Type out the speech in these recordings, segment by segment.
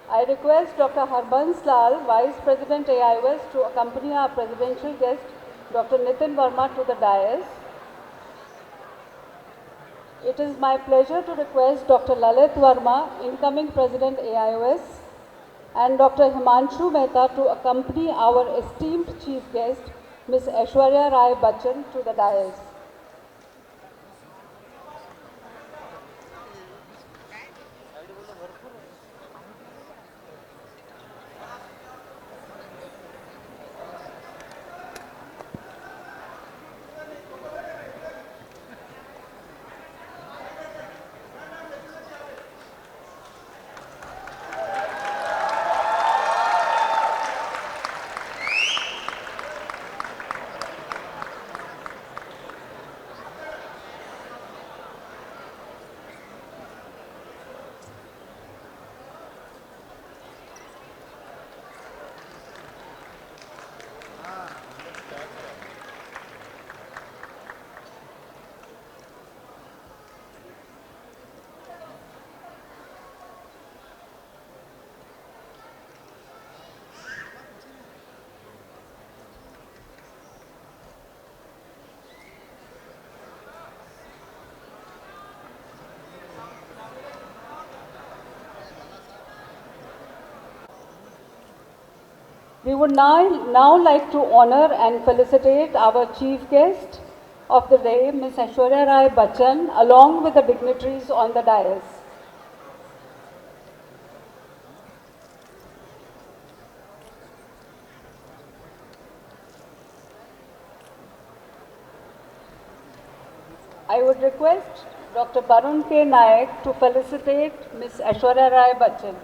I request Dr. Harbans Lal, Vice President AIOS, to accompany our presidential guest, Dr. Nitin Verma, to the dais. It is my pleasure to request Dr. Lalit Verma, incoming President AIOS, and Dr. Himanshu Mehta to accompany our esteemed Chief Guest, Ms. Aishwarya Rai Bachchan, to the dais. We would now like to honor and felicitate our chief guest of the day, Ms. Aishwarya Rai Bachchan, along with the dignitaries on the dais. I would request Dr. Barun K. Naik to felicitate Ms. Aishwarya Rai Bachchan.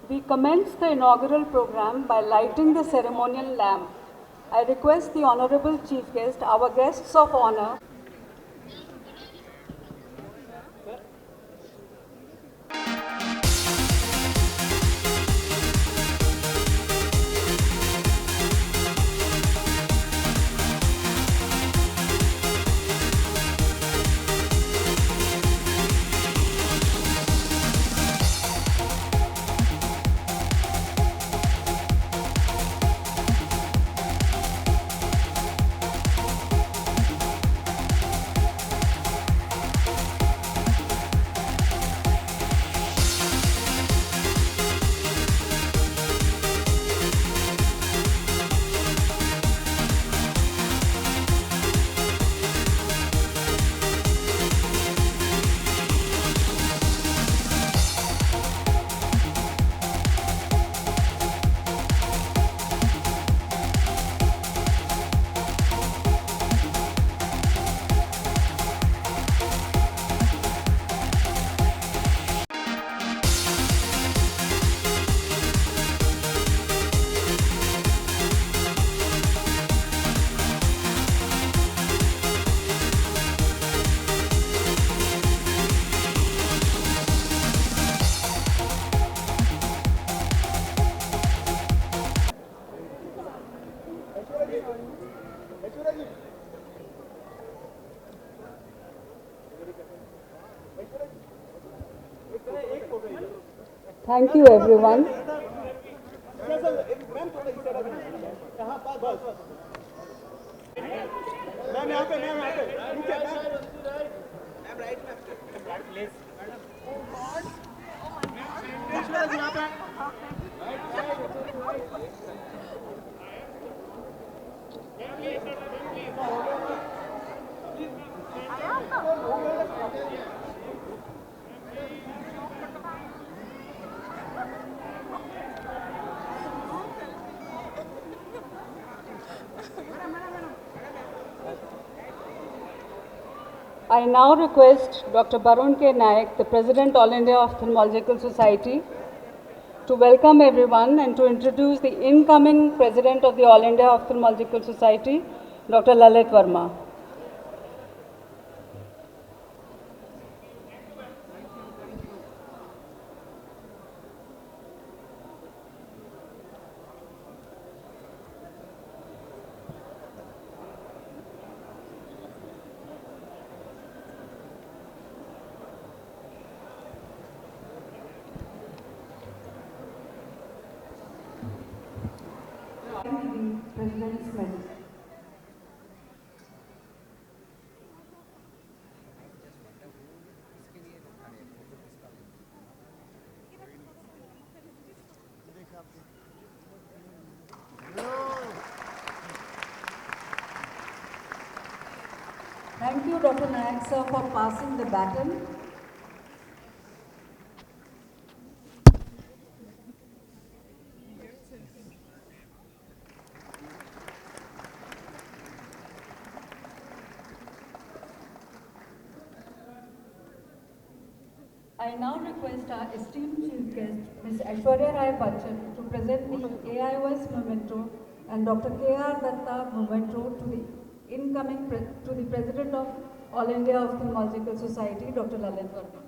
We commence the inaugural program by lighting the ceremonial lamp. I request the Honorable Chief Guest, our guests of honor, thank you everyone. I now request Dr. Barun K. Naik, the President All India Ophthalmological Society, to welcome everyone and to introduce the incoming President of the All India Ophthalmological Society, Dr. Lalit Verma. President's Medal. Thank you, Dr. Nayak sir, for passing the baton. I now request our esteemed chief guest, Ms. Aishwarya Bachchan, to present the AIOS memento and Dr. K.R. Datta memento to the President of All India Ophthalmological Society, Dr. Lalit Verma.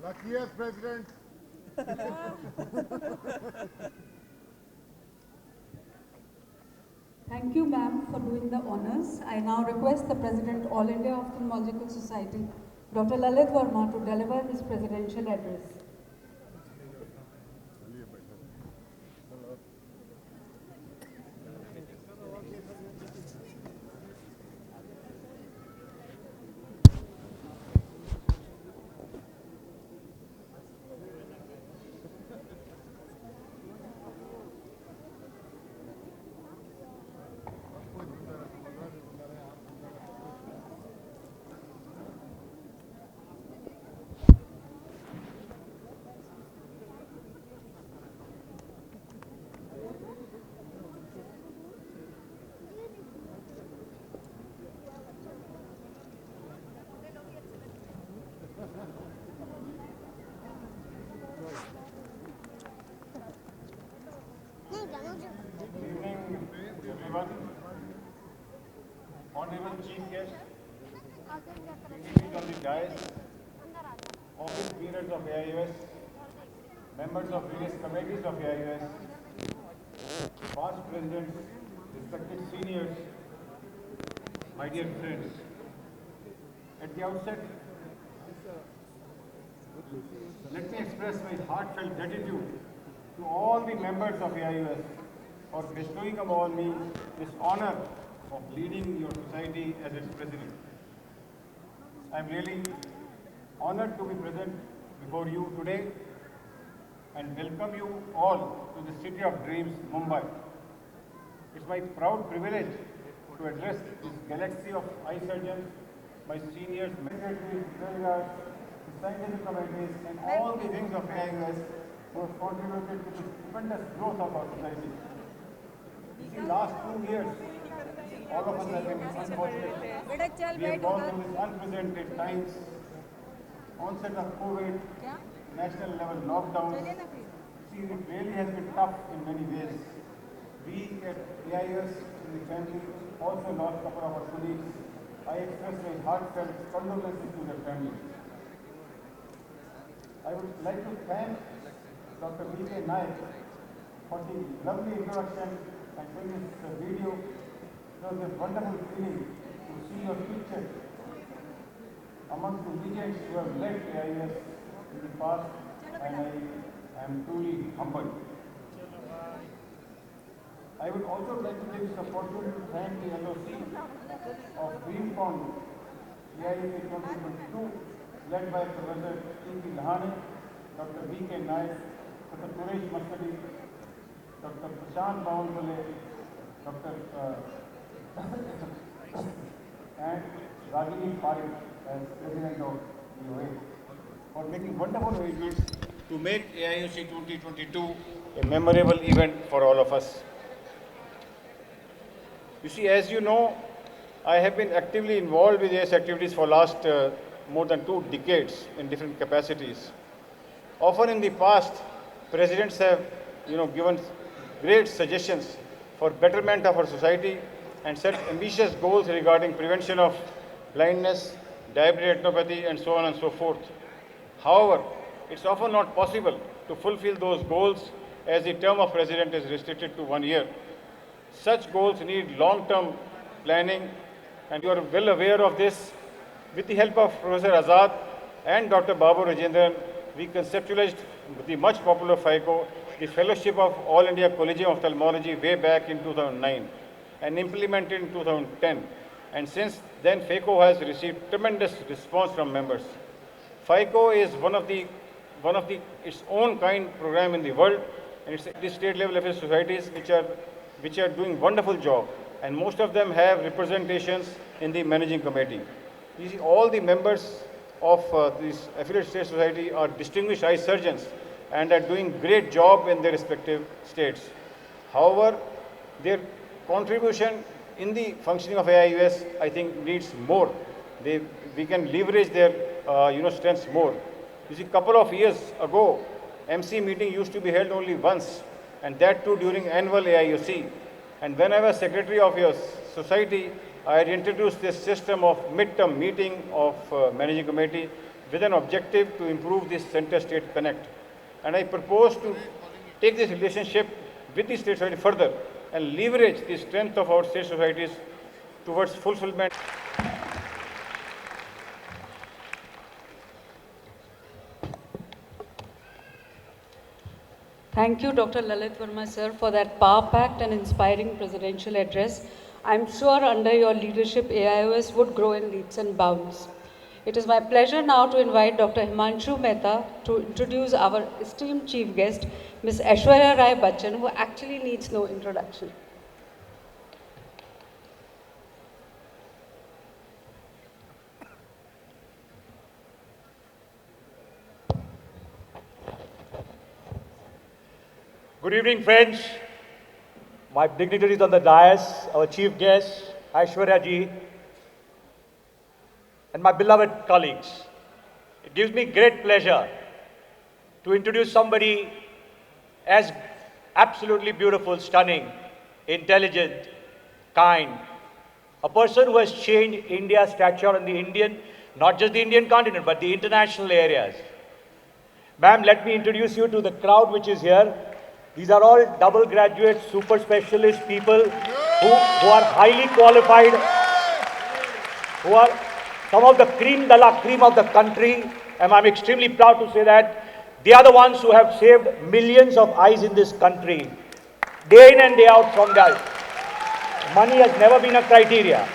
Luckiest president. Thank you, ma'am, for doing the honors. I now request the President, All India Ophthalmological Society, Dr. Lalit Verma, to deliver his presidential address. Good evening, everyone. Honorable Chief Guest, seated on the dais, office bearers of AIOS, members of various committees of AIOS, past presidents, respected seniors, my dear friends. At the outset, let me express my heartfelt gratitude to all the members of AIOS for bestowing upon me this honor of leading your society as its president. I am really honored to be present before you today and welcome you all to the city of dreams, Mumbai. It's my proud privilege to address this galaxy of eye surgeons, my seniors, secretaries, treasurers, the scientific committees, and all the wings of AIOS who have contributed to the tremendous growth of our society. In the last 2 years, all of us have been unfortunate. We have gone through these unprecedented times, onset of COVID, national level lockdowns. See, it really has been tough in many ways. We at AIS in the family also lost a couple of our colleagues. I express my heartfelt condolences to their families. I would like to thank Dr. V.K. Naik for the lovely introduction and for this video. It was a wonderful feeling to see your picture amongst the legends who have led AIS in the past, and I am truly humbled. I would also like to take this opportunity to thank the LOC of Greenpond AIUA 2022, led by Professor T.P. Lahane, Dr. B.K. Naik, Dr. Suresh Masadi, Dr. Prashant Bhavanpale, Dr. and Ragini Parik as President of UA, for making wonderful arrangements to make AIUC 2022 a memorable event for all of us. You see, as you know, I have been actively involved with AIS activities for last more than 2 decades in different capacities. Often in the past, presidents have, given great suggestions for betterment of our society and set ambitious goals regarding prevention of blindness, diabetic retinopathy, and so on and so forth. However, it's often not possible to fulfill those goals as the term of president is restricted to 1 year. Such goals need long-term planning, and you are well aware of this. With the help of Professor Azad and Dr. Babu Rajendran, we conceptualized the much popular FICO, the Fellowship of All India Collegium of Ophthalmology, way back in 2009 and implemented in 2010. And since then, FICO has received tremendous response from members. FICO is one of the its own kind program in the world, and it's the state level affairs societies which are doing wonderful job, and most of them have representations in the managing committee. You see, all the members of this affiliate state society are distinguished eye surgeons and are doing great job in their respective states. However, their contribution in the functioning of AIUS, I think, needs more. We can leverage their strengths more. You see, couple of years ago, MC meeting used to be held only once, and that too during annual AIUC. And when I was secretary of your society, I had introduced this system of mid-term meeting of managing committee with an objective to improve this center-state connect. And I propose to take this relationship with the state society further and leverage the strength of our state societies towards fulfillment. Thank you, Dr. Lalit Verma, sir, for that power-packed and inspiring presidential address. I'm sure under your leadership, AIOS would grow in leaps and bounds. It is my pleasure now to invite Dr. Himanshu Mehta to introduce our esteemed chief guest, Ms. Aishwarya Rai Bachchan, who actually needs no introduction. Good evening, friends. My dignitaries on the dais, our chief guest, Aishwarya ji, and my beloved colleagues. It gives me great pleasure to introduce somebody as absolutely beautiful, stunning, intelligent, kind, a person who has changed India's stature on the Indian, not just the Indian continent, but the international areas. Ma'am, let me introduce you to the crowd which is here. These are all double graduate, super specialist people who are highly qualified, who are some of the cream de la cream of the country, and I'm extremely proud to say that they are the ones who have saved millions of eyes in this country, day in and day out from that. Money has never been a criteria.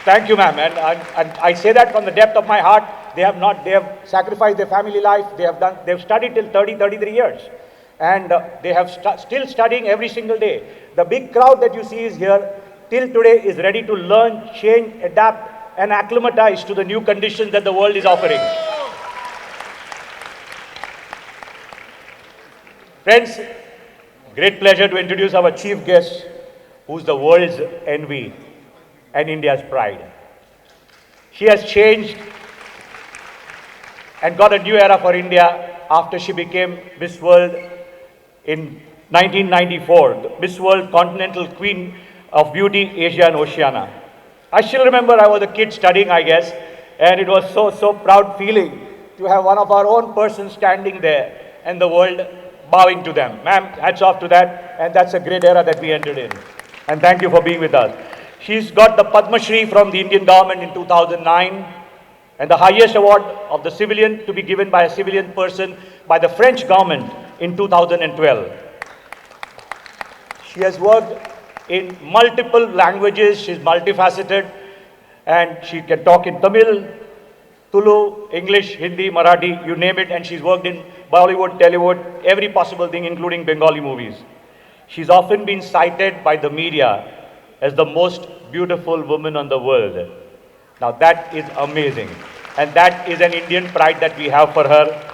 Thank you, ma'am, and I say that from the depth of my heart. They have sacrificed their family life. They've studied till 33 years. And they have still studying every single day. The big crowd that you see is here till today is ready to learn, change, adapt, and acclimatize to the new conditions that the world is offering. Friends, great pleasure to introduce our chief guest, who's the world's envy and India's pride. She has changed and got a new era for India after she became Miss World in 1994, the Miss World Continental Queen of Beauty, Asia and Oceania. I still remember I was a kid studying, I guess, and it was so proud feeling to have one of our own persons standing there and the world bowing to them. Ma'am, hats off to that, and that's a great era that we entered in. And thank you for being with us. She's got the Padma Shri from the Indian government in 2009. and the highest award of the civilian to be given by a civilian person by the French government in 2012. She has worked in multiple languages, she's multifaceted, and she can talk in Tamil, Tulu, English, Hindi, Marathi, you name it, and she's worked in Bollywood, Bollywood, every possible thing, including Bengali movies. She's often been cited by the media as the most beautiful woman on the world. Now that is amazing, and that is an Indian pride that we have for her.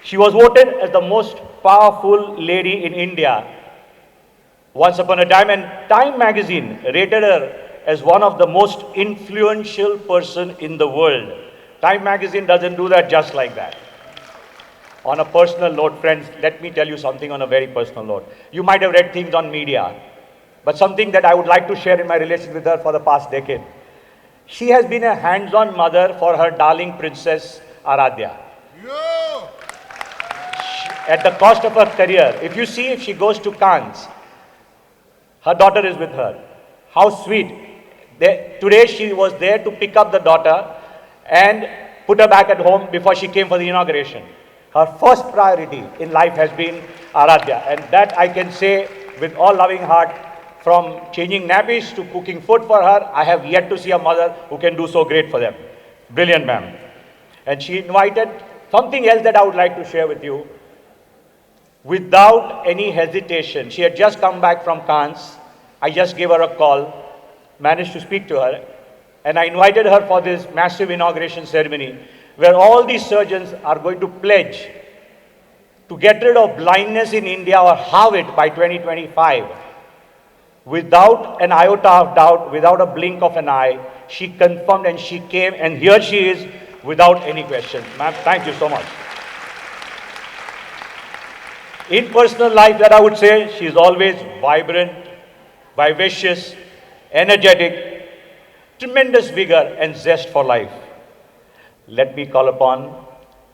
She was voted as the most powerful lady in India once upon a time, and Time magazine rated her as one of the most influential person in the world. Time magazine doesn't do that just like that. On a personal note, friends, let me tell you something on a very personal note. You might have read things on media, but something that I would like to share in my relationship with her for the past decade. She has been a hands-on mother for her darling princess, Aradhya. At the cost of her career, if you see, if she goes to Cannes, her daughter is with her. How sweet. Today she was there to pick up the daughter and put her back at home before she came for the inauguration. Her first priority in life has been Aradhya, and that I can say with all loving heart, from changing nappies to cooking food for her, I have yet to see a mother who can do so great for them. Brilliant, ma'am. And she invited something else that I would like to share with you. Without any hesitation, she had just come back from Cannes. I just gave her a call, managed to speak to her, and I invited her for this massive inauguration ceremony where all these surgeons are going to pledge to get rid of blindness in India or halve it by 2025. Without an iota of doubt, without a blink of an eye, she confirmed and she came, and here she is without any question. Ma'am, thank you so much. In personal life, that I would say, she is always vibrant, vivacious, energetic, tremendous vigor and zest for life. Let me call upon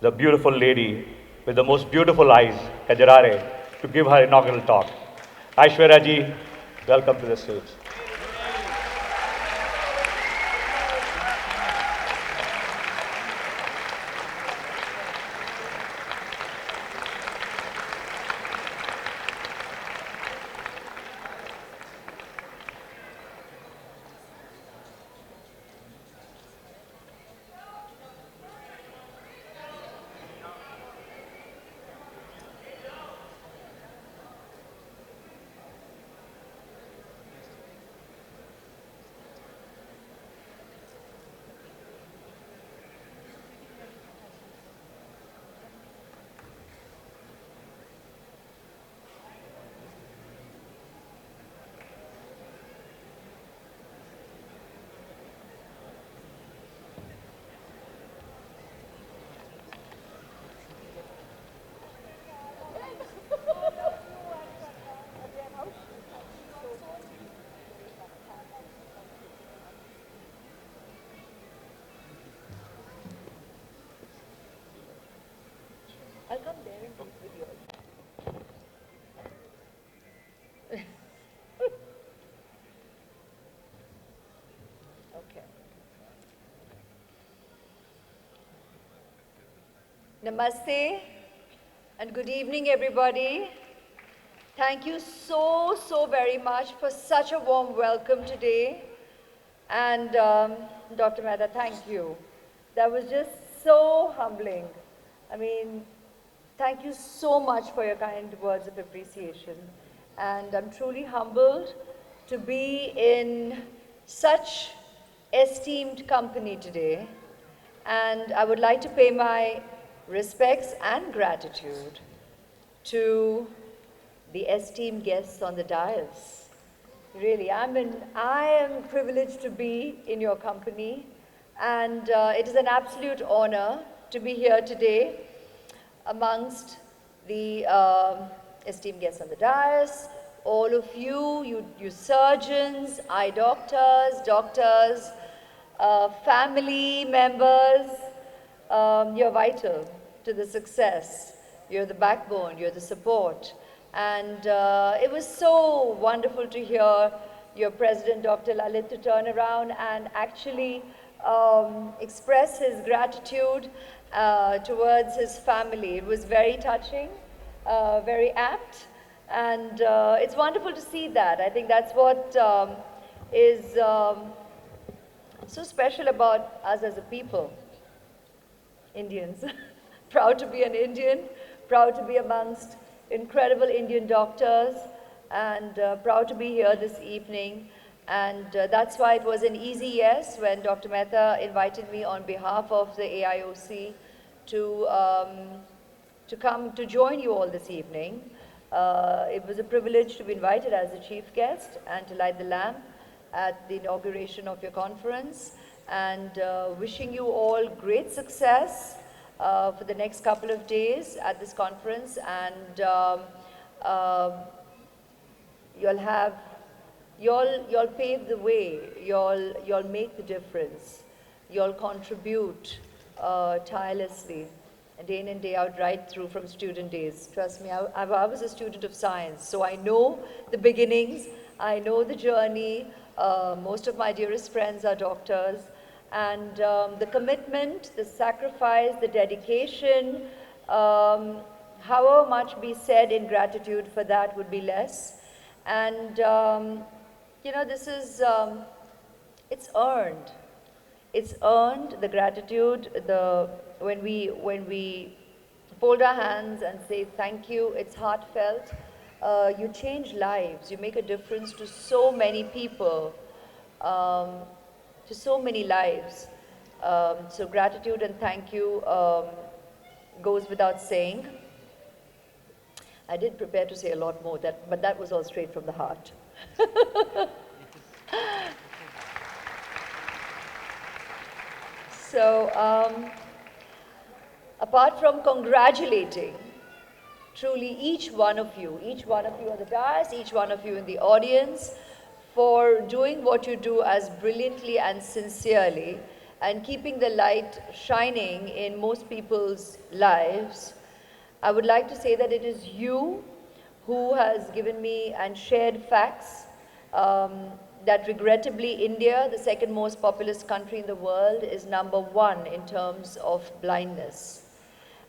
the beautiful lady with the most beautiful eyes, Kajarare, to give her inaugural talk. Aishwarya ji, welcome to the stage. I'll come there and do videos. Okay. Namaste and good evening, everybody. Thank you so very much for such a warm welcome today. And Dr. Mehta, thank you. That was just so humbling. I mean, thank you so much for your kind words of appreciation. And I'm truly humbled to be in such esteemed company today. And I would like to pay my respects and gratitude to the esteemed guests on the dais. Really, I am privileged to be in your company, and it is an absolute honor to be here today amongst the esteemed guests on the dais, all of you surgeons, eye doctors, family members, you're vital to the success. You're the backbone, you're the support. And it was so wonderful to hear your president, Dr. Lalit, to turn around and actually express his gratitude towards his family. It was very touching, very apt, and it's wonderful to see that. I think that's what is so special about us as a people, Indians. Proud to be an Indian, proud to be amongst incredible Indian doctors, and proud to be here this evening. And that's why it was an easy yes when Dr. Mehta invited me on behalf of the AIOC to come to join you all this evening. It was a privilege to be invited as a chief guest and to light the lamp at the inauguration of your conference, and wishing you all great success for the next couple of days at this conference, and you'll pave the way, you'll make the difference, you'll contribute tirelessly, day in and day out, right through from student days. Trust me, I was a student of science, so I know the beginnings, I know the journey. Most of my dearest friends are doctors, and the commitment, the sacrifice, the dedication, however much be said in gratitude for that would be less. And you know, this is, it's earned. It's earned, the gratitude, when we fold our hands and say thank you, it's heartfelt. You change lives, you make a difference to so many people, to so many lives. So gratitude and thank you goes without saying. I did prepare to say a lot more, but that was all straight from the heart. So, apart from congratulating truly each one of you on the dais, each one of you in the audience, for doing what you do as brilliantly and sincerely, and keeping the light shining in most people's lives, I would like to say that it is you who has given me and shared facts that regrettably India, the second most populous country in the world, is #1 in terms of blindness.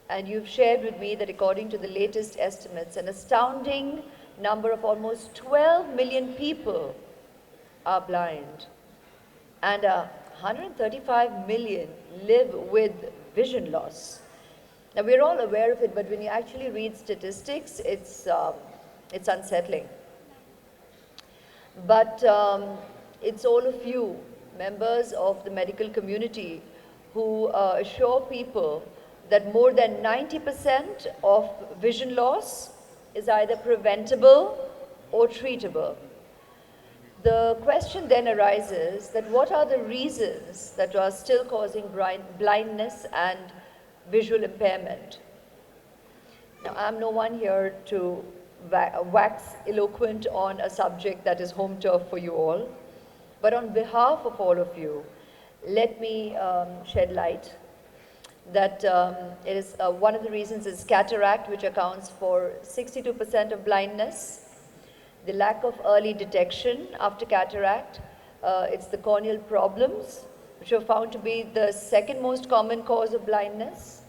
And you've shared with me that according to the latest estimates, an astounding number of almost 12 million people are blind, and 135 million live with vision loss. Now, we're all aware of it, but when you actually read statistics, it's unsettling. But it's all of you, members of the medical community, who assure people that more than 90% of vision loss is either preventable or treatable. The question then arises that what are the reasons that are still causing blindness and visual impairment? Now, I'm no one here to wax eloquent on a subject that is home turf for you all, but on behalf of all of you, let me shed light that it is one of the reasons is cataract, which accounts for 62% of blindness, the lack of early detection after cataract, it's the corneal problems, which are found to be the second most common cause of blindness.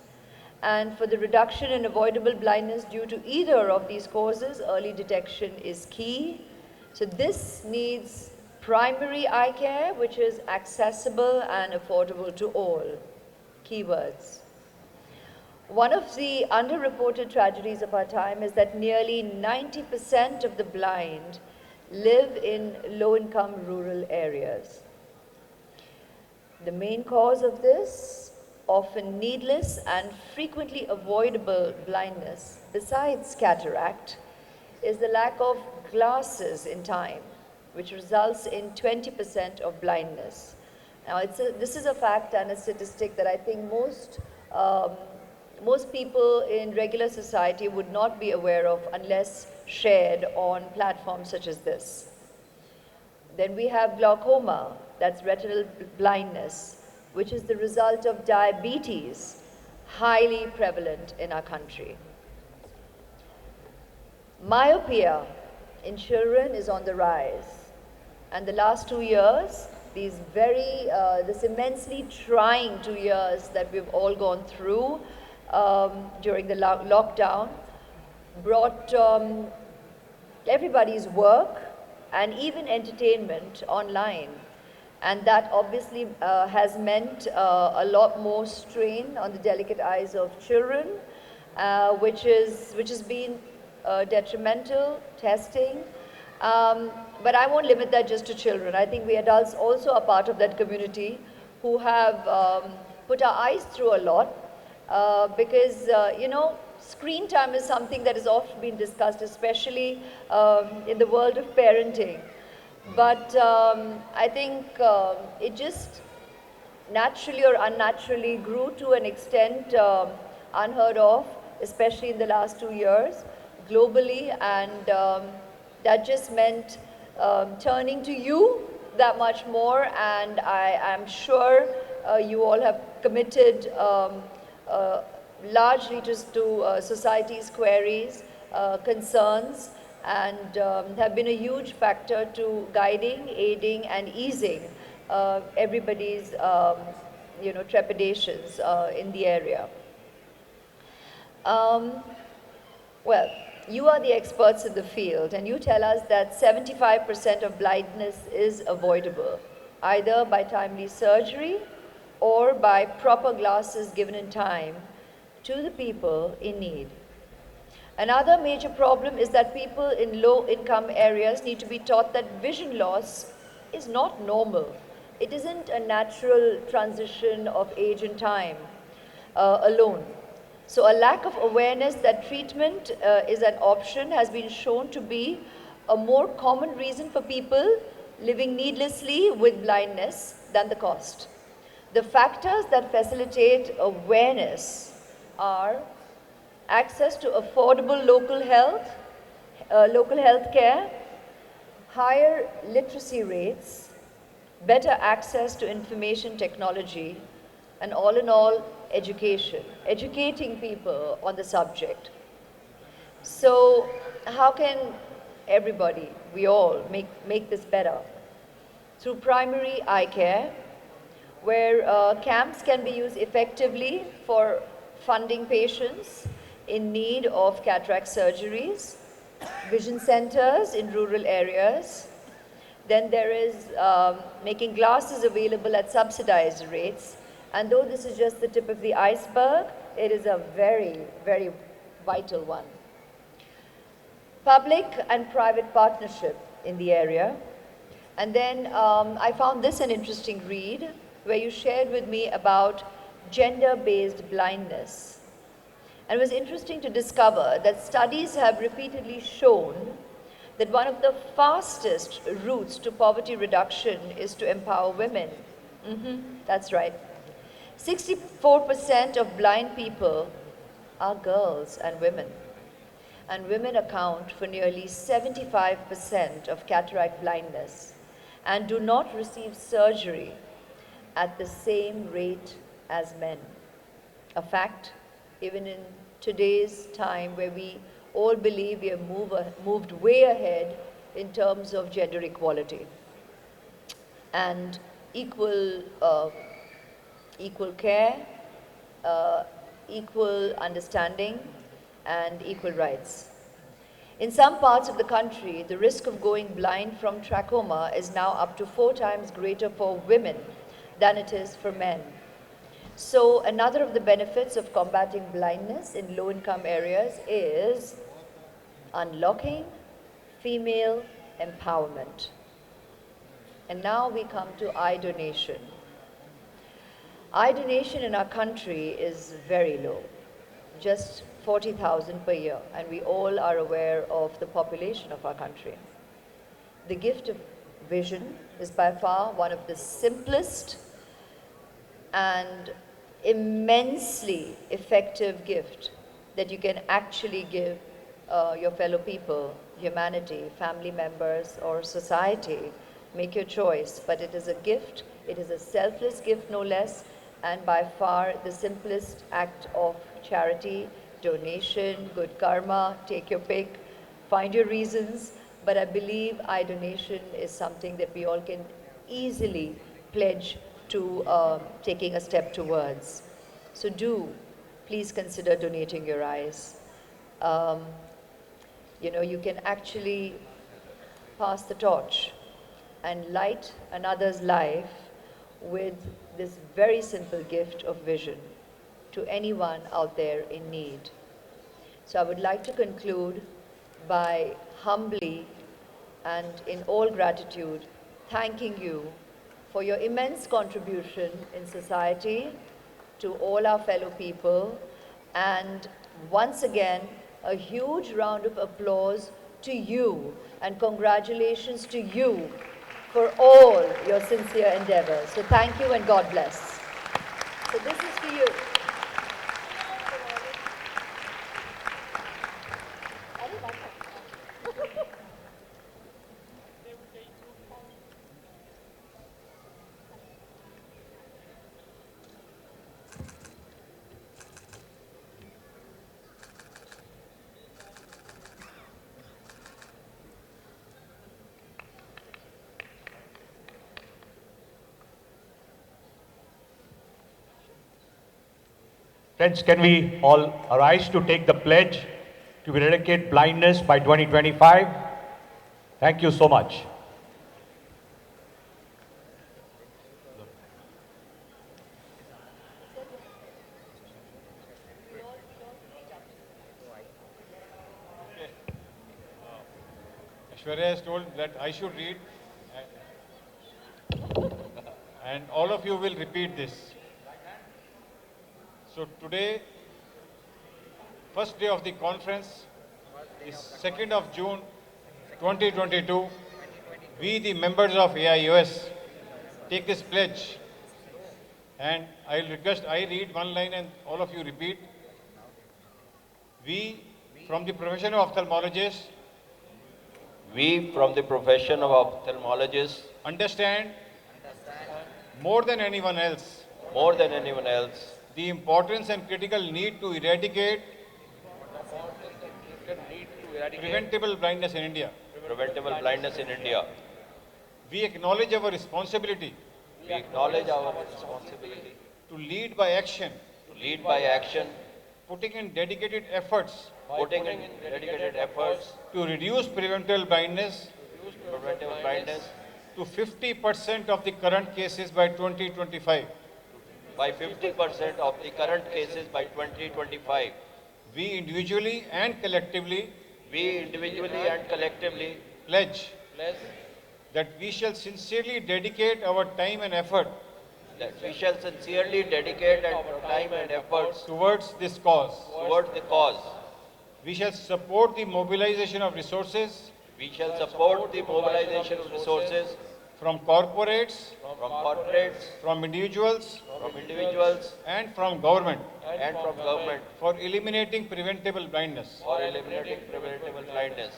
And for the reduction in avoidable blindness due to either of these causes, early detection is key. So this needs primary eye care, which is accessible and affordable to all. Keywords. One of the underreported tragedies of our time is that nearly 90% of the blind live in low-income rural areas. The main cause of this, often needless and frequently avoidable blindness, besides cataract, is the lack of glasses in time, which results in 20% of blindness. Now, this is a fact and a statistic that I think most people in regular society would not be aware of unless shared on platforms such as this. Then we have glaucoma, that's retinal blindness, which is the result of diabetes, highly prevalent in our country. Myopia in children is on the rise, and the last 2 years, this immensely trying 2 years that we've all gone through during the lockdown brought everybody's work and even entertainment online. And that obviously has meant a lot more strain on the delicate eyes of children, which has been detrimental, testing. But I won't limit that just to children. I think we adults also are part of that community who have put our eyes through a lot because, you know, screen time is something that has often been discussed, especially in the world of parenting. But I think it just naturally or unnaturally grew to an extent unheard of, especially in the last 2 years globally, and that just meant turning to you that much more, and I am sure you all have committed largely just to society's queries, concerns, and have been a huge factor to guiding, aiding, and easing everybody's you know, trepidations in the area. Well, you are the experts in the field, and you tell us that 75% of blindness is avoidable, either by timely surgery or by proper glasses given in time to the people in need. Another major problem is that people in low-income areas need to be taught that vision loss is not normal. It isn't a natural transition of age and time alone. So a lack of awareness that treatment is an option has been shown to be a more common reason for people living needlessly with blindness than the cost. The factors that facilitate awareness are access to affordable local health care, higher literacy rates, better access to information technology, and all in all, education, educating people on the subject. So how can everybody, we all, make this better? Through primary eye care, where camps can be used effectively for funding patients in need of cataract surgeries, vision centers in rural areas. Then there is making glasses available at subsidized rates. And though this is just the tip of the iceberg, it is a very, very vital one. Public and private partnership in the area. And then I found this an interesting read, where you shared with me about gender-based blindness. And it was interesting to discover that studies have repeatedly shown that one of the fastest routes to poverty reduction is to empower women. That's right. 64% of blind people are girls and women. And women account for nearly 75% of cataract blindness and do not receive surgery at the same rate as men. A fact, even in today's time where we all believe we have moved way ahead in terms of gender equality and equal care, equal understanding, and equal rights. In some parts of the country, the risk of going blind from trachoma is now up to 4 times greater for women than it is for men. So another of the benefits of combating blindness in low-income areas is unlocking female empowerment. And now we come to eye donation. Eye donation in our country is very low, just 40,000 per year, and we all are aware of the population of our country. The gift of vision is by far one of the simplest and immensely effective gift that you can actually give your fellow people, humanity, family members, or society. Make your choice, but it is a gift. It is a selfless gift, no less, and by far the simplest act of charity, donation, good karma, take your pick, find your reasons, but I believe eye donation is something that we all can easily pledge to taking a step towards. So do please consider donating your eyes. You can actually pass the torch and light another's life with this very simple gift of vision to anyone out there in need. So I would like to conclude by humbly and in all gratitude thanking you for your immense contribution in society to all our fellow people, and once again a huge round of applause to you and congratulations to you for all your sincere endeavors. So thank you and God bless. So this is for you. Friends, can we all arise to take the pledge to eradicate blindness by 2025? Thank you so much. Aishwarya has told that I should read, and all of you will repeat this. So today, first day of the conference is 2nd of June 2022. We, the members of AIOS, take this pledge, and I'll request I read one line and all of you repeat. We, from the profession of ophthalmologists, We from the profession of ophthalmologists understand more than anyone else more than anyone else the importance and critical need to eradicate preventable blindness in India. preventable blindness in India. We acknowledge our responsibility We acknowledge our responsibility to lead by action, to lead by action, putting in dedicated efforts putting in dedicated efforts to reduce preventable blindness to preventable blindness to 50% of the current cases by 2025. by 50% of the current cases by 2025. We individually and collectively We individually and collectively pledge pledge that we shall sincerely dedicate our time and effort that we shall sincerely dedicate our time and efforts towards this cause. towards the cause. We shall support the mobilization of resources We shall support the mobilization of resources from corporates, from corporates, from individuals, and from government and from government for eliminating preventable blindness. for eliminating preventable blindness.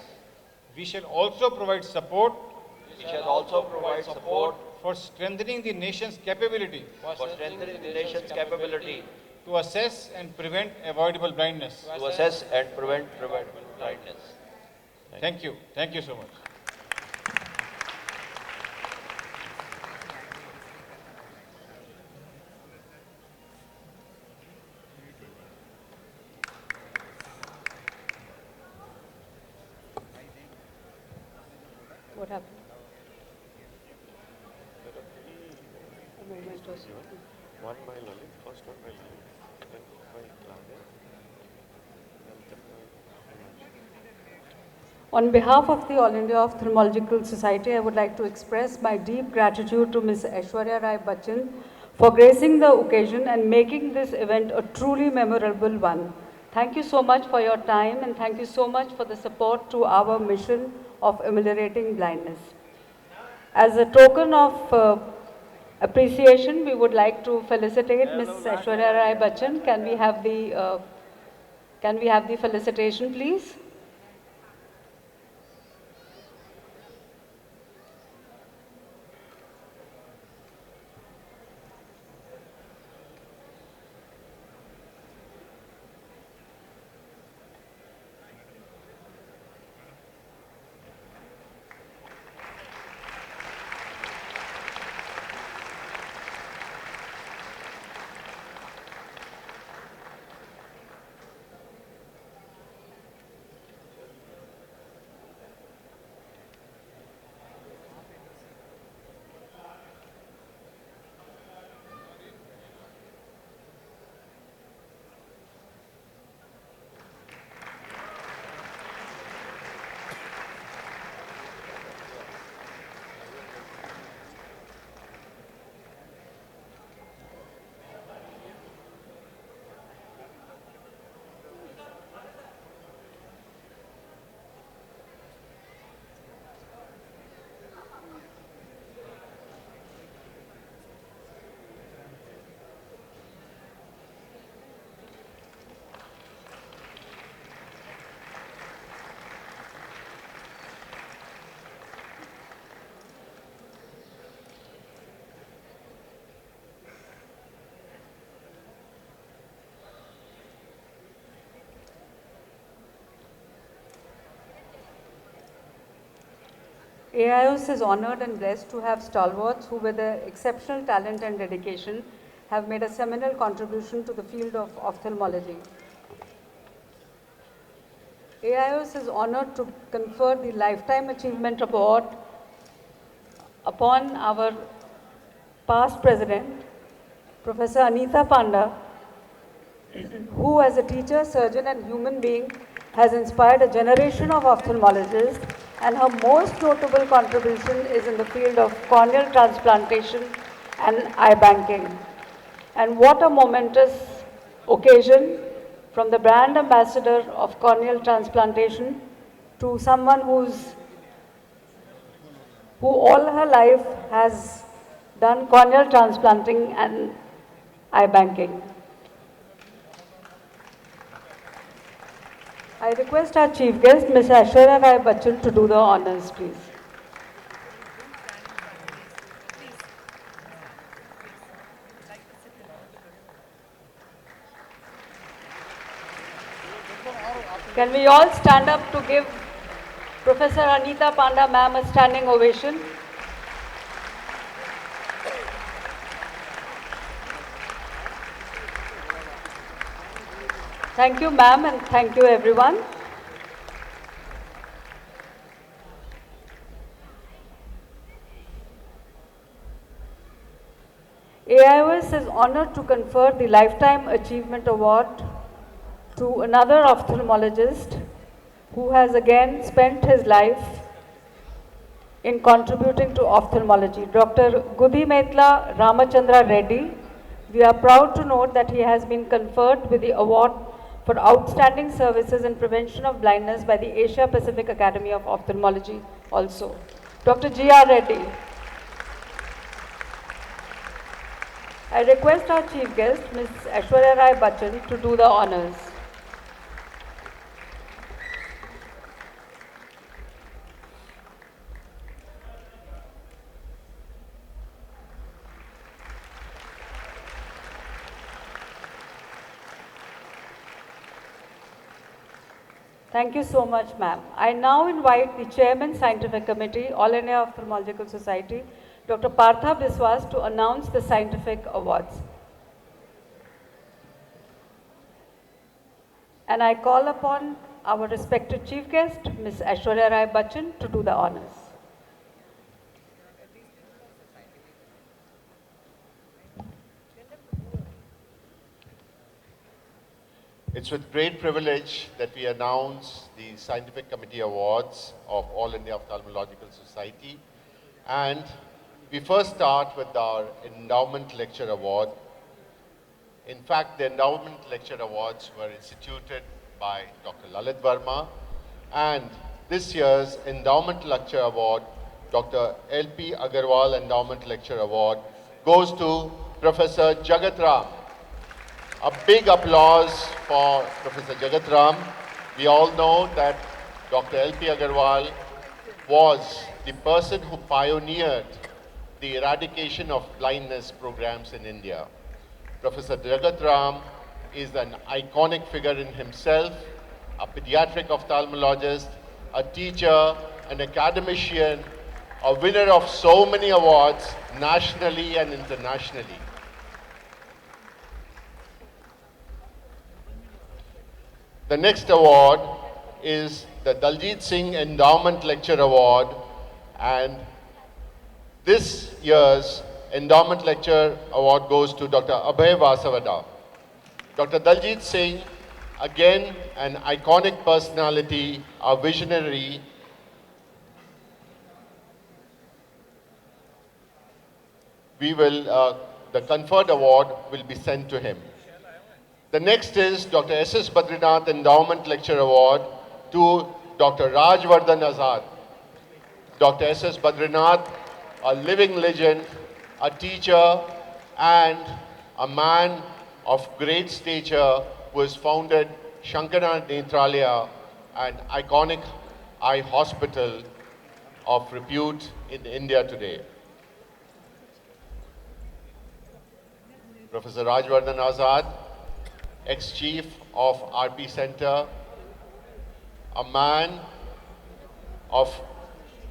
We shall also provide support We shall also provide support for strengthening the nation's capability for strengthening the nation's capability to assess and prevent avoidable blindness. to assess and prevent preventable blindness. Thank you. Thank you so much. What happened? One by Lalit, first one by Lalit, then by Claudia, then by On behalf of the All India Ophthalmological Society, I would like to express my deep gratitude to Ms. Aishwarya Rai Bachchan for gracing the occasion and making this event a truly memorable one. Thank you so much for your time, and thank you so much for the support to our mission of ameliorating blindness. As a token of appreciation, we would like to felicitate Ms. Aishwarya Rai Bachchan. Can we have the felicitation, please? AIOS is honored and blessed to have stalwarts who, with their exceptional talent and dedication, have made a seminal contribution to the field of ophthalmology. AIOS is honored to confer the Lifetime Achievement Award upon our past president, Professor Anita Panda, who as a teacher, surgeon and human being has inspired a generation of ophthalmologists, and her most notable contribution is in the field of corneal transplantation and eye banking. And what a momentous occasion, from the brand ambassador of corneal transplantation to someone who all her life has done corneal transplanting and eye banking. I request our chief guest, Ms. Aishwarya Bachchan, to do the honors, please. Can we all stand up to give Professor Anita Panda ma'am a standing ovation? Thank you, ma'am, and thank you, everyone. AIOS is honored to confer the Lifetime Achievement Award to another ophthalmologist who has again spent his life in contributing to ophthalmology, Dr. Gudimetla Ramachandra Reddy. We are proud to note that he has been conferred with the award for outstanding services in prevention of blindness by the Asia Pacific Academy of Ophthalmology also. Dr. G.R. Reddy. I request our chief guest, Ms. Aishwarya Bachchan, to do the honors. Thank you so much, ma'am. I now invite the Chairman, Scientific Committee, All India Ophthalmological Society, Dr. Partha Biswas, to announce the scientific awards. And I call upon our respected chief guest, Ms. Aishwarya Bachchan, to do the honors. It's with great privilege that we announce the Scientific Committee Awards of All India Ophthalmological Society. And we first start with our Endowment Lecture Award. In fact, the Endowment Lecture Awards were instituted by Dr. Lalit Verma. And this year's Endowment Lecture Award, Dr. L.P. Agarwal Endowment Lecture Award, goes to Professor Jagat Ram. A big applause for Professor Jagat Ram. We all know that Dr. L.P. Agarwal was the person who pioneered the eradication of blindness programs in India. Professor Jagat Ram is an iconic figure in himself, a pediatric ophthalmologist, a teacher, an academician, a winner of so many awards nationally and internationally. The next award is the Daljit Singh Endowment Lecture Award, and this year's Endowment Lecture Award goes to Dr. Abhay Vasavada. Dr. Daljit Singh, again an iconic personality, a visionary. The conferred award will be sent to him. The next is Dr. S.S. Badrinath Endowment Lecture Award to Dr. Rajvardhan Azad. Dr. S.S. Badrinath, a living legend, a teacher, and a man of great stature who has founded Shankara Nethralaya, an iconic eye hospital of repute in India today. Professor Rajvardhan Azad, ex-chief of RP Center, a man of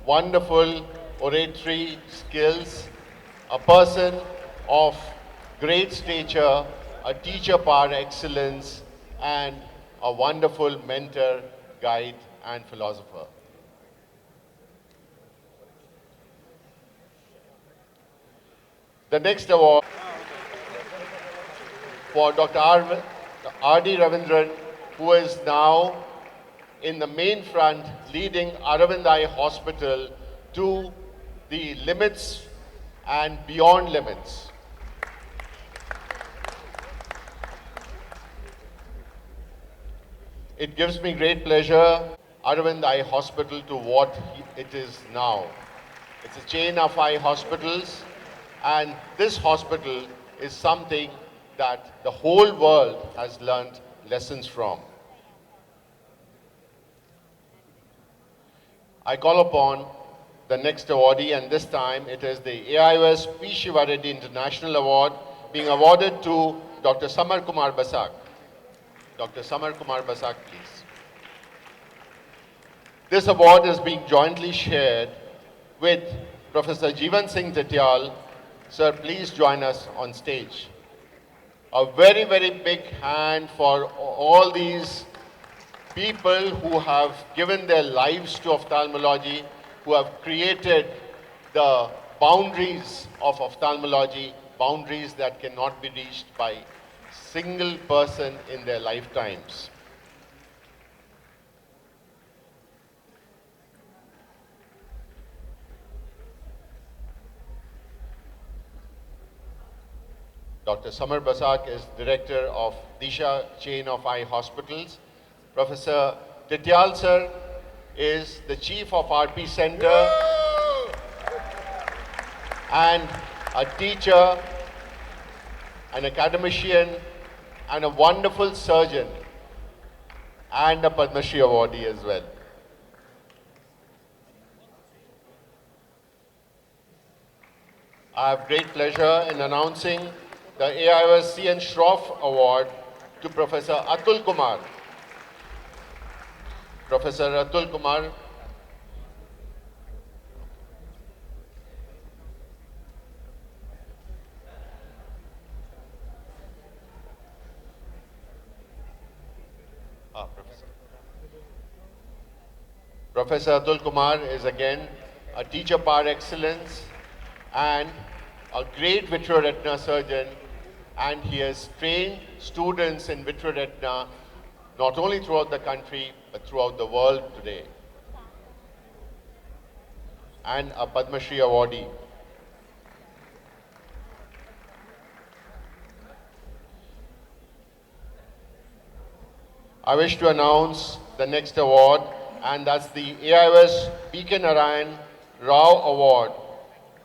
wonderful oratory skills, a person of great stature, a teacher par excellence, and a wonderful mentor, guide, and philosopher. The next award for Dr. R.D. Ravindran, who is now in the main front leading Aravind Eye Hospital to the limits and beyond limits. It gives me great pleasure, Aravind Eye Hospital to what it is now. It's a chain of eye hospitals, and this hospital is something that the whole world has learned lessons from. I call upon the next awardee, and this time it is the AIOS P. Shivareddy International Award being awarded to Dr. Samar Kumar Basak. Dr. Samar Kumar Basak, please. This award is being jointly shared with Professor Jeevan Singh Tityal. Sir, please join us on stage. A very, very big hand for all these people who have given their lives to ophthalmology, who have created the boundaries of ophthalmology, boundaries that cannot be reached by single person in their lifetimes. Dr. Samar Basak is director of Disha chain of eye hospitals. Professor Tityal sir is the chief of RP Center and a teacher, an academician, and a wonderful surgeon, and a Padma Shri awardee as well. I have great pleasure in announcing the AIOS C.N. Shroff Award to Professor Atul Kumar. Professor Atul Kumar. Professor Atul Kumar is again a teacher par excellence and a great vitreoretina surgeon, and he has trained students in vitreoretina not only throughout the country but throughout the world today, and a Padma Shri awardee. I wish to announce the next award, and that's the AIOS P.K. Narayan Rao Award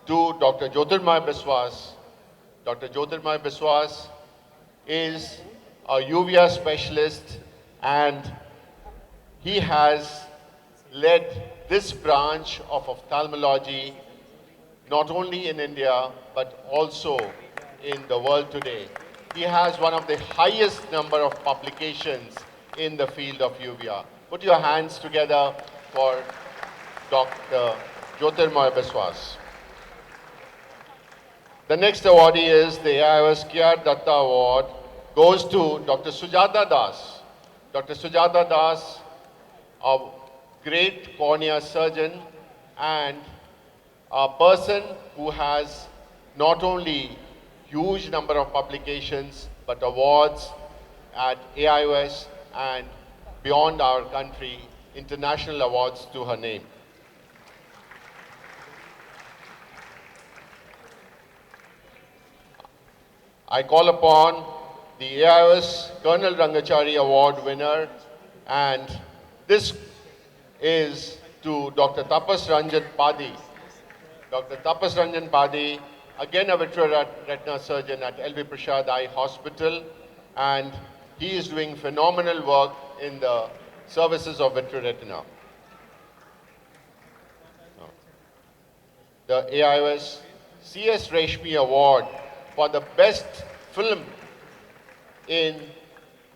to Dr. Jyotirmay Biswas. Dr. Jyotirmay Biswas is a uvea specialist, and he has led this branch of ophthalmology not only in India but also in the world today. He has one of the highest number of publications in the field of uvea. Put your hands together for Dr. Jyotirmay Biswas. The next awardee is the AIOS K.R. Datta Award, goes to Dr. Sujata Das. Dr. Sujata Das, a great cornea surgeon and a person who has not only huge number of publications but awards at AIOS and beyond our country, international awards to her name. I call upon the AIOS Colonel Rangachari Award winner, and this is to Dr. Tapas Ranjan Padi. Dr. Tapas Ranjan Padi, again a vitreoretina surgeon at L.V. Prasad Eye Hospital, and he is doing phenomenal work in the services of vitreoretina. The AIOS C.S. Reshmi Award for the best film in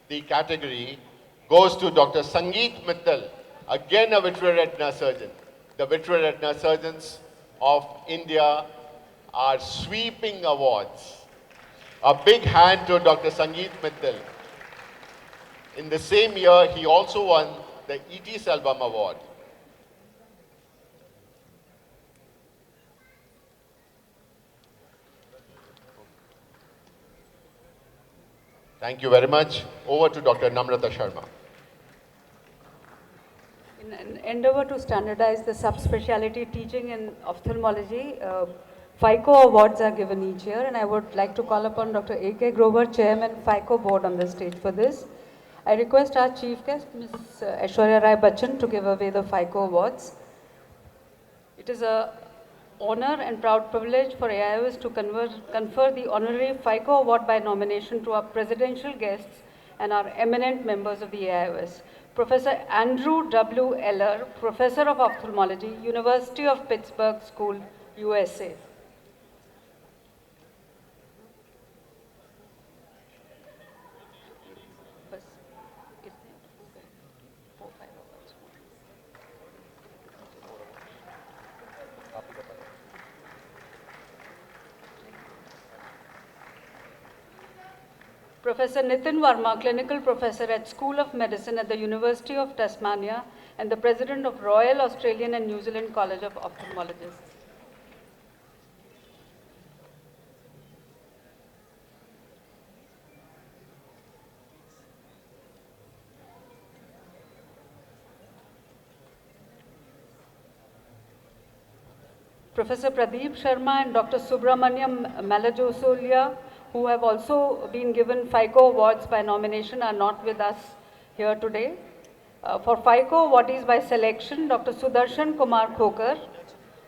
the category goes to Dr. Sangeet Mittal, again a vitreoretina surgeon. the vitreous retina surgeons of India are sweeping awards. A big hand to Dr. Sangeet Mittal. In the same year, he also won the E.T. Selbum Award. Thank you very much. Over to Dr. Namrata Sharma. In an endeavor to standardize the subspecialty teaching in ophthalmology, FICO awards are given each year, and I would like to call upon Dr. A.K. Grover, Chairman, FICO Board, on the stage for this. I request our chief guest, Ms. Aishwarya Bachchan, to give away the FICO awards. It is an honor and proud privilege for AIOS to confer the honorary FICO award by nomination to our presidential guests and our eminent members of the AIOS. Professor Andrew W. Eller, Professor of Ophthalmology, University of Pittsburgh School, USA. Professor Nitin Verma, Clinical Professor at School of Medicine at the University of Tasmania and the President of Royal Australian and New Zealand College of Ophthalmologists. Professor Pradeep Sharma and Dr. Subramaniam Malajosolia, who have also been given FICO awards by nomination, are not with us here today. For FICO awardees by selection, Dr. Sudarshan Kumar Khokar,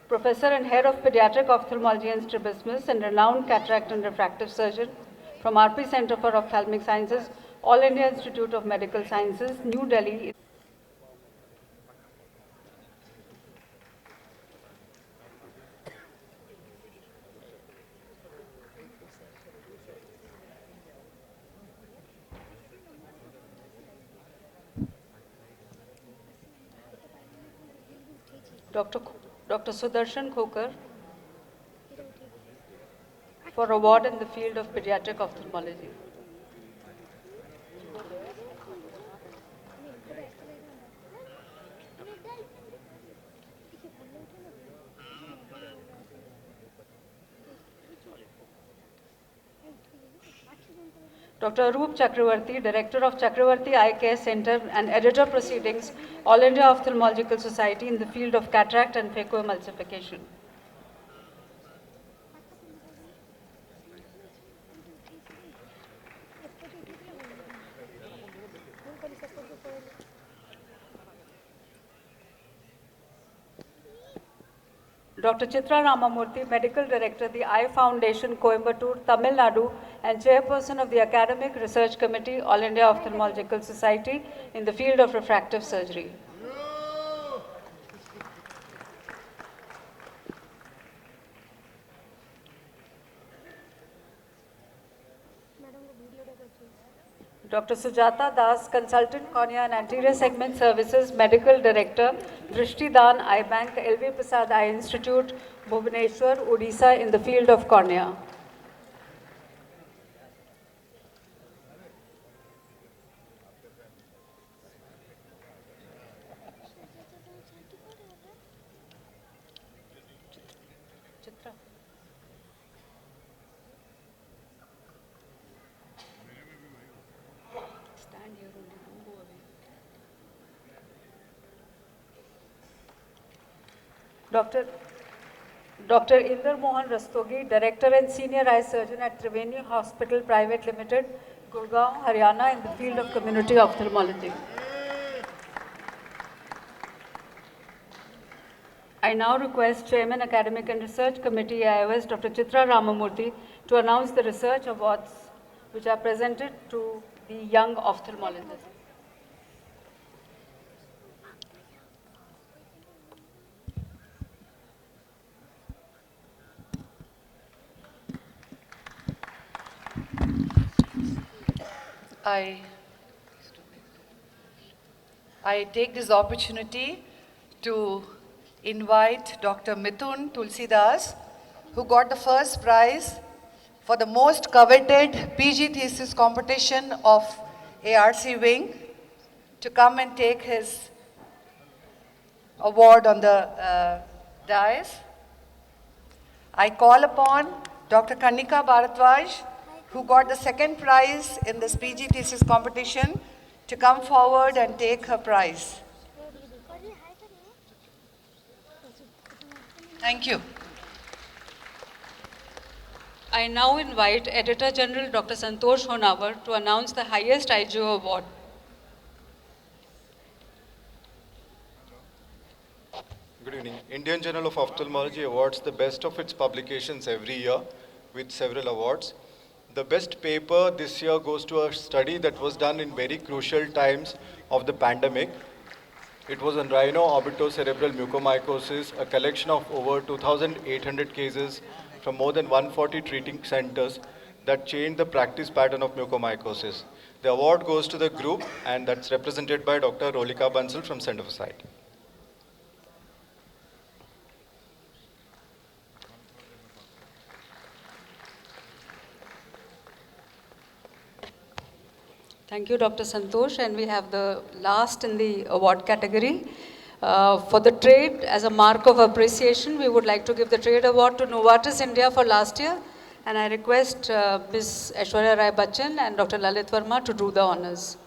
Professor and Head of Pediatric Ophthalmology and Strabismus and renowned cataract and refractive surgeon from RP Center for Ophthalmic Sciences, All India Institute of Medical Sciences, New Delhi. Dr. Sudarshan Khokar for award in the field of pediatric ophthalmology. Dr. Arup Chakravarti, Director of Chakravarti Eye Care Center and Editor Proceedings, All India Ophthalmological Society in the field of cataract and phacoemulsification. Dr. Chitra Ramamurthy, Medical Director, the Eye Foundation, Coimbatore, Tamil Nadu, and Chairperson of the Academic Research Committee, All India Ophthalmological Society, in the field of refractive surgery. Dr. Sujata Das, Consultant Cornea and Anterior Segment Services, Medical Director, Drishtidan Eye Bank, LV Prasad Eye Institute, Bhubaneswar, Odisha, in the field of cornea. Dr. Inder Mohan Rastogi, Director and Senior Eye Surgeon at Triveni Hospital Private Limited, Gurgaon, Haryana, in the field of community ophthalmology. I now request Chairman Academic and Research Committee AIOS, Dr. Chitra Ramamurthy, to announce the research awards which are presented to the young ophthalmologists. I take this opportunity to invite Dr. Mithun Tulsidas, who got the first prize for the most coveted PG thesis competition of ARC wing, to come and take his award on the dais. I call upon Dr. Kanika Bharadwaj, who got the second prize in this PG thesis competition, to come forward and take her prize. Thank you. I now invite Editor General Dr. Santosh Honawar to announce the highest IGO award. Good evening. Indian Journal of Ophthalmology awards the best of its publications every year with several awards. The best paper this year goes to a study that was done in very crucial times of the pandemic. It was on rhino-orbitocerebral mucormycosis, a collection of over 2,800 cases from more than 140 treating centers that changed the practice pattern of mucormycosis. The award goes to the group, and that's represented by Dr. Rolika Bansal from Center for Sight. Thank you, Dr. Santosh. And we have the last in the award category. For the trade, as a mark of appreciation, we would like to give the trade award to Novartis India for last year. And I request Ms. Aishwarya Rai Bachchan and Dr. Lalit Verma to do the honors.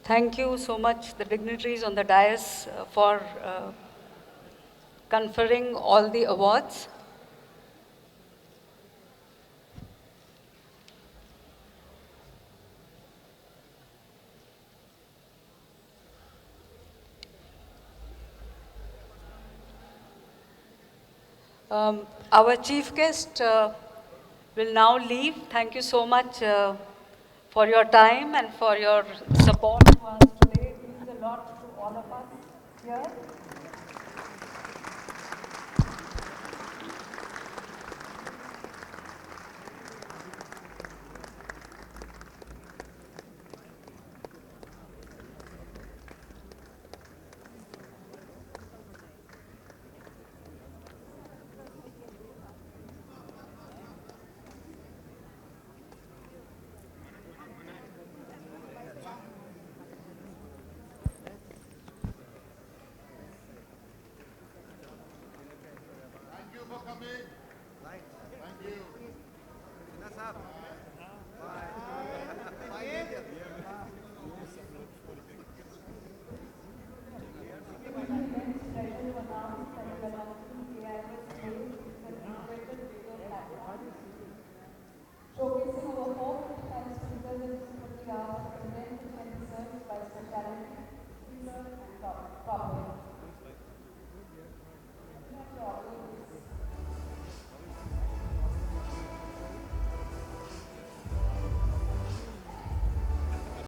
Thank you so much, the dignitaries on the dais, for conferring all the awards. Our chief guest will now leave. Thank you so much for your time and for your support to us today. It means a lot to all of us here. Thank you for coming. Thank you.